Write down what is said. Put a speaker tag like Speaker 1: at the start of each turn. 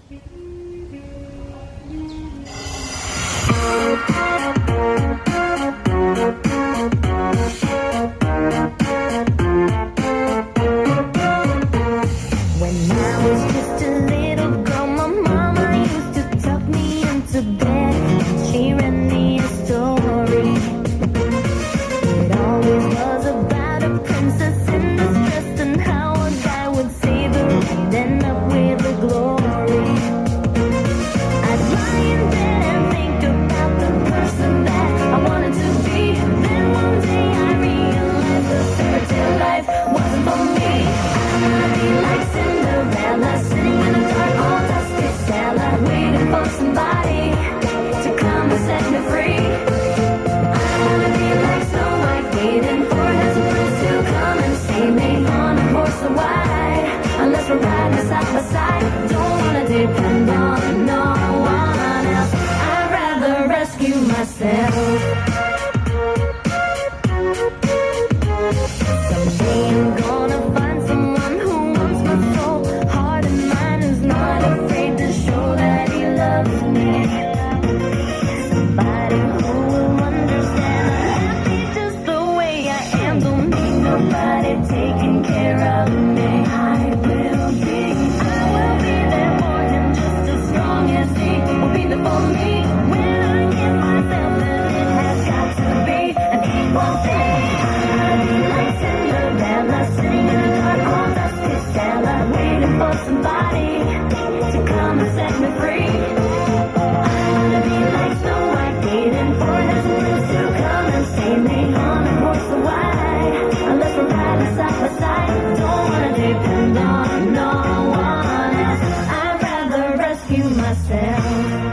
Speaker 1: When I was just a little girl, my mama used to tuck me into bed, and she read me a story. It always was about a princess in distress and how a guy would save her and end up with the glory. I'd lie in bed and think about the person that I wanted to be. Then one day I realized the fairy tale life wasn't for me. I wanna be like Cinderella, sitting in a dark, all dusty cellar, waiting for somebody to come and set me free. I wanna be like Snow White, waiting for his prince to come and save me on a horse so wide. Unless we're riding side by side, don't wanna depend on no one else. I'd rather rescue myself. Someday I'm gonna find someone who wants my soul, heart and mind, who's not afraid to show that he loves me. Somebody who will understand I'm happy just the way I am. Don't need nobody taking care of me. I will be there for him, just as strong as he will be there for me. When I give myself, then it has got to be an equal thing. I'll be like Cinderella, sitting in a dark, cold, dusty cellar, waiting for somebody to come and set me free. I wanna be like Snow White, waiting for his prince to come and save me on a horse so wide. Unless we're riding side by side, don't wanna depend on no one else. I'd rather rescue myself.